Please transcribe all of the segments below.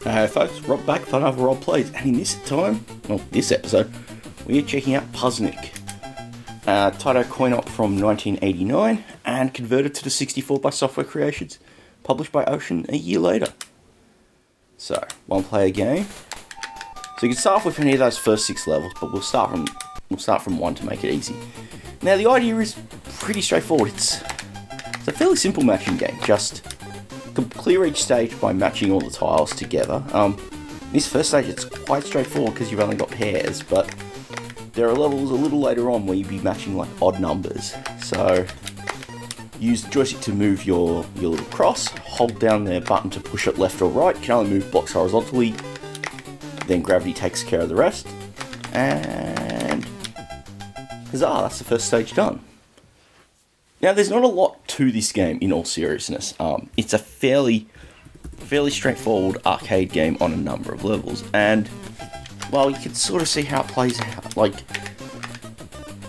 Hey folks, Rob back with another Rob Plays, and in this time, well, this episode, we are checking out Puzznic. Taito coin-op from 1989, and converted to the 64 by Software Creations, published by Ocean a year later. So, one player game. So you can start off with any of those first 6 levels, but we'll start from 1 to make it easy. Now the idea is pretty straightforward. It's a fairly simple matching game. Just clear each stage by matching all the tiles together. This first stage it's quite straightforward because you've only got pairs, but there are levels a little later on where you'll be matching like odd numbers. So use the joystick to move your little cross, hold down the button to push it left or right. You can only move blocks horizontally, then gravity takes care of the rest, and huzzah, that's the first stage done. Now there's not a lot to this game in all seriousness. It's a fairly straightforward arcade game on a number of levels, and well, you can sort of see how it plays out. Like,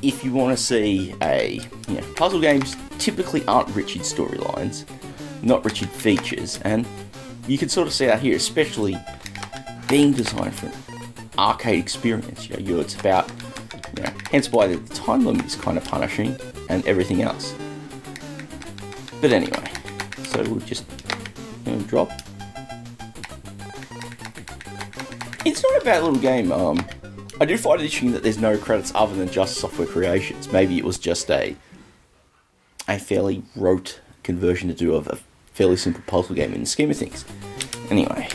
if you want to see puzzle games typically aren't rich in storylines, not rich in features, and you can sort of see that here, especially being designed for an arcade experience. It's about, hence why the time limit is kind of punishing and everything else. But anyway, so we'll just drop. It's not a bad little game. I do find it interesting that there's no credits other than just Software Creations. Maybe it was just a fairly rote conversion to do of a fairly simple puzzle game in the scheme of things. Anyway,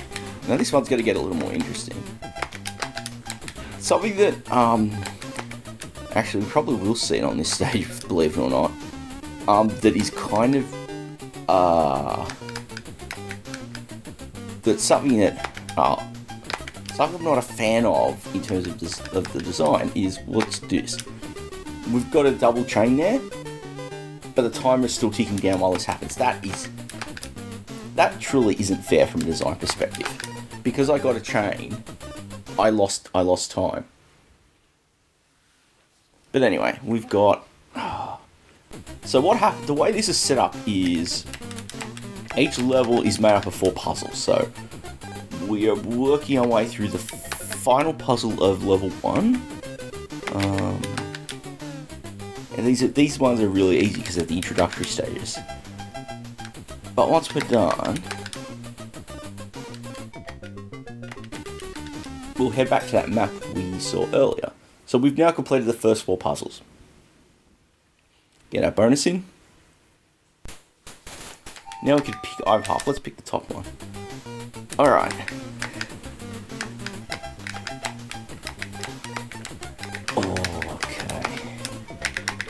now this one's going to get a little more interesting. Something that actually we probably will see it on this stage, believe it or not. That is kind of that's something that something I'm not a fan of in terms of the design is, what's this? We've got a double chain there, but the timer is still ticking down while this happens. That truly isn't fair from a design perspective. Because I got a chain, I lost time. But anyway, we've got. So what happened? The way this is set up is each level is made up of 4 puzzles. So we are working our way through the final puzzle of level 1. And these ones are really easy because they're the introductory stages. But once we're done, we'll head back to that map we saw earlier. So we've now completed the first 4 puzzles. Get our bonus in. Now we can pick either half. Let's pick the top one. Alright. Okay.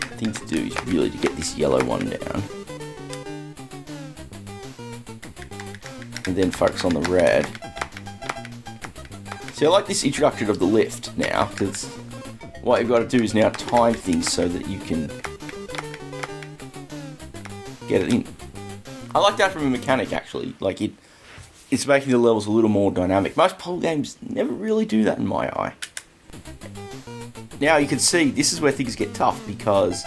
The thing to do is really to get this yellow one down. And then focus on the red. See, I like this introduction of the lift now, because what you've got to do is now time things so that you can get it in. I like that from a mechanic, actually. Like, it's making the levels a little more dynamic. Most puzzle games never really do that in my eye. Now you can see this is where things get tough, because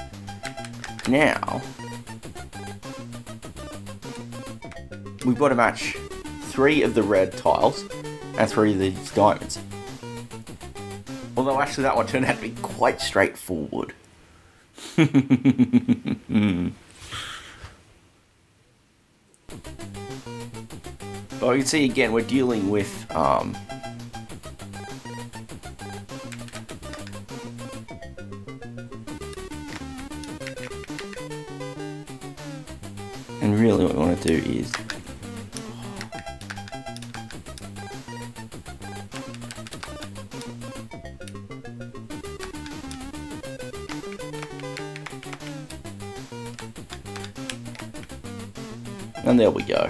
now we've got to match 3 of the red tiles and 3 of these diamonds. Although actually that one turned out to be quite straightforward. But you can see again we're dealing with and really what we want to do is and there we go.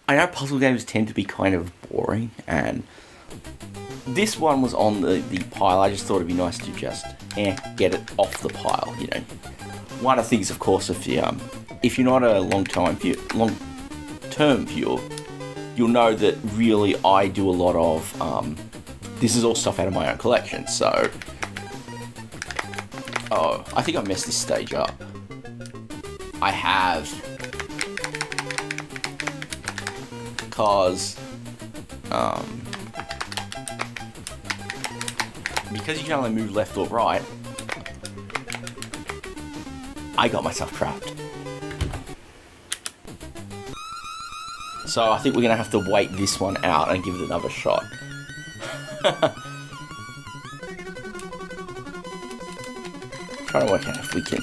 I know puzzle games tend to be kind of boring, and this one was on the pile. I just thought it'd be nice to just get it off the pile, One of the things, of course, if you're not a long-term viewer, you'll know that really I do a lot of this is all stuff out of my own collection. So, I think I messed this stage up. I have. Because you can only move left or right, I got myself trapped. So I think we're gonna have to wait this one out and give it another shot. Trying to work out if we can.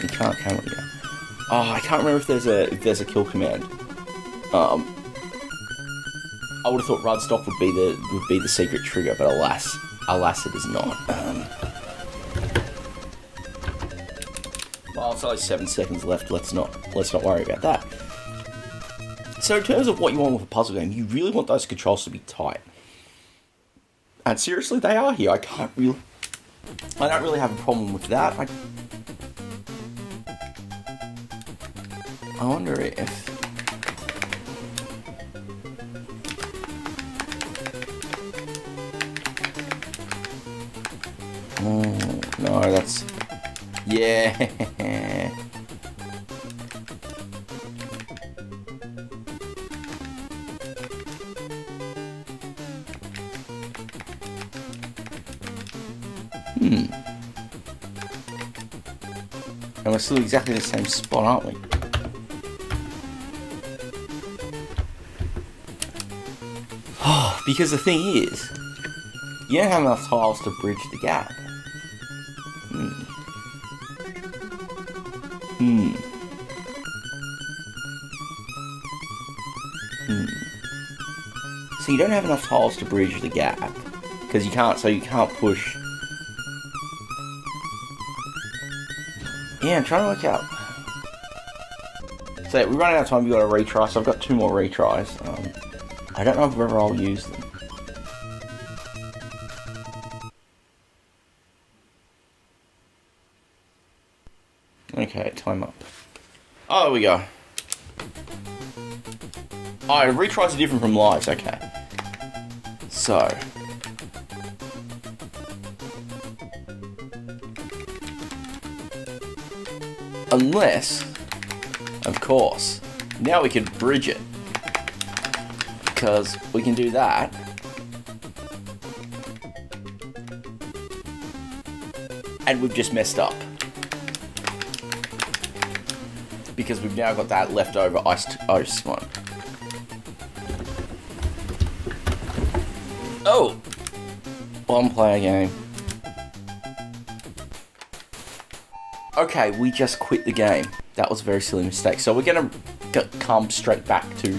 We can't, can we? Oh, I can't remember if there's a kill command. I would have thought run stop would be the secret trigger, but alas it is not. Well, it's only 7 seconds left. Let's not worry about that. So in terms of what you want with a puzzle game, you really want those controls to be tight. And seriously, they are here. I don't really have a problem with that. I wonder if... Oh, no, that's... Yeah. And we're still exactly the same spot, aren't we? Oh, because the thing is, you don't have enough tiles to bridge the gap. So you don't have enough tiles to bridge the gap, because you can't push. Yeah, I'm trying to work out. So we're running out of time, we've got a retry, so I've got 2 more retries. I don't know whether I'll use them. Okay, time up. Oh, there we go. Oh, retries are different from lives, okay. So. Unless, of course, now we can bridge it. Because we can do that. And we've just messed up. Because we've now got that leftover ice one. Oh! One player game. Okay, we just quit the game. That was a very silly mistake. So we're gonna come straight back to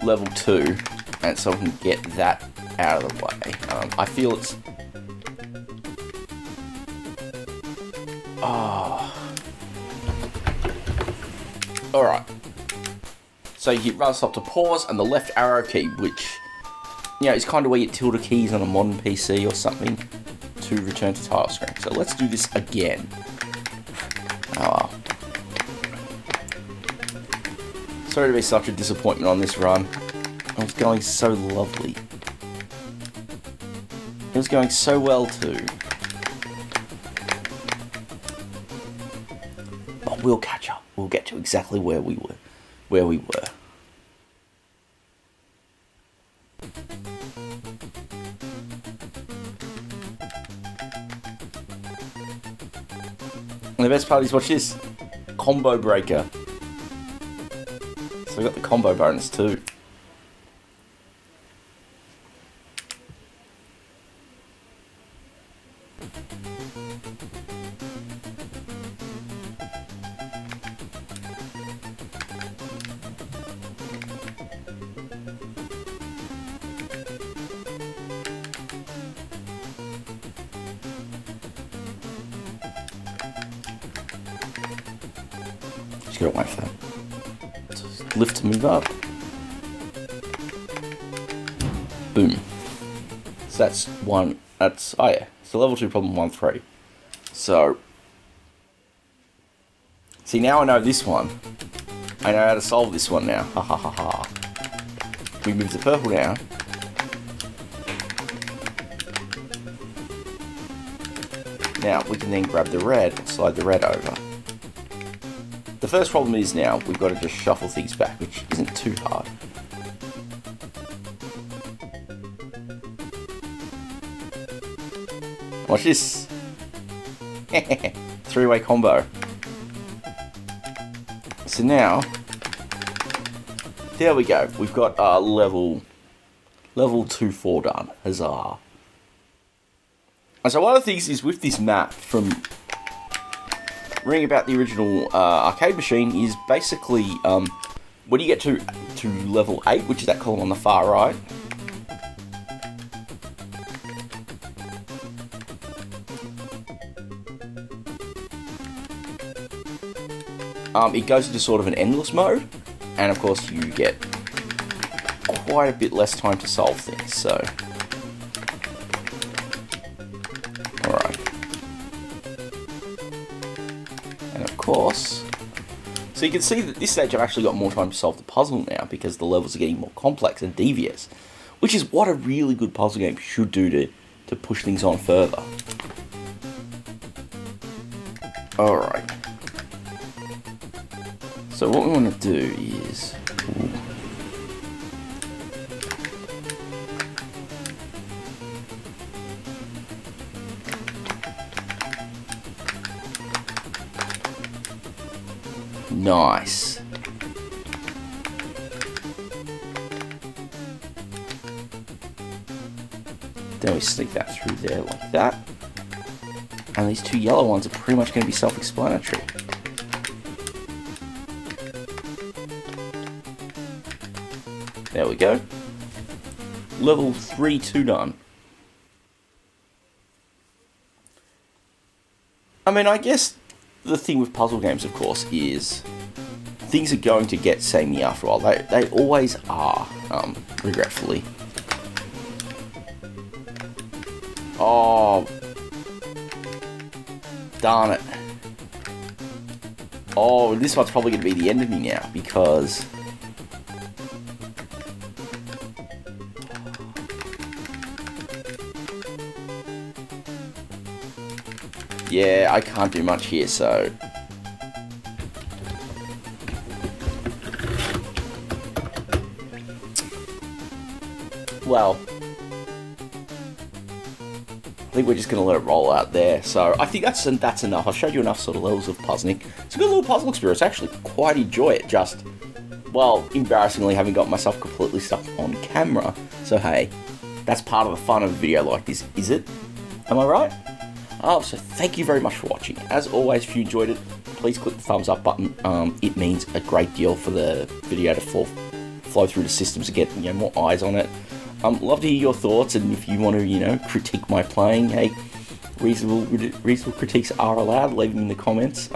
level 2, and so we can get that out of the way. I feel it's... Oh. Alright. So you hit run stop to pause, and the left arrow key, which, you know, is kind of where you tilde keys on a modern PC or something, to return to title screen. So let's do this again. Oh well. Sorry to be such a disappointment on this run. It was going so lovely. It was going so well too. But we'll catch up. We'll get to exactly where we were. And the best part is, watch this. Combo breaker. So we got the combo bonus too. Just gotta wait for that. Just lift to move up. Boom. So that's one. That's, oh yeah. So level 2 problem 1-3. So see, now I know this one. I know how to solve this one now. Ha ha ha ha. We move the purple down. Now we can then grab the red and slide the red over. The first problem is now we've got to just shuffle things back, which isn't too hard. Watch this. Three-way combo. So now, there we go. We've got level 2-4 done. Huzzah. And so one of the things is with this map from reading about the original arcade machine is basically when you get to level 8, which is that column on the far right, it goes into sort of an endless mode, and of course you get quite a bit less time to solve things, so alright. And of course, so you can see that this stage I've actually got more time to solve the puzzle now because the levels are getting more complex and devious, which is what a really good puzzle game should do to push things on further. Alright. So what we want to do is... Nice. Then we sneak that through there like that. And these two yellow ones are pretty much going to be self-explanatory. There we go. Level 3-2 done. I mean, I guess the thing with puzzle games, of course, is things are going to get samey after a while. They always are, regretfully. Oh, darn it. Oh, this one's probably going to be the end of me now, because... yeah, I can't do much here, so... well... I think we're just going to let it roll out there. So I think that's enough. I've showed you enough sort of levels of Puzznic. It's a good little puzzle experience. I actually quite enjoy it. Just, well, embarrassingly having got myself completely stuck on camera. So hey, that's part of the fun of a video like this, is it? Am I right? So thank you very much for watching. As always, if you enjoyed it, please click the thumbs up button. It means a great deal for the video to flow through the systems to get more eyes on it. Love to hear your thoughts, and if you want to, critique my playing, hey, reasonable critiques are allowed. Leave them in the comments.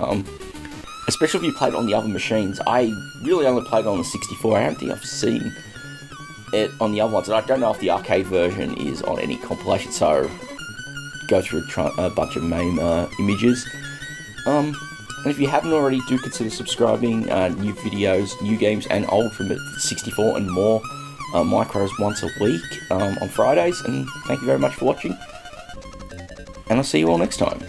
Especially if you played it on the other machines. I really only played it on the 64. I don't think I've seen it on the other ones, and I don't know if the arcade version is on any compilation. So go through a bunch of MAME images. And if you haven't already, do consider subscribing. New videos, new games, and old from 64 and more. Micros once a week on Fridays, and thank you very much for watching, and I'll see you all next time.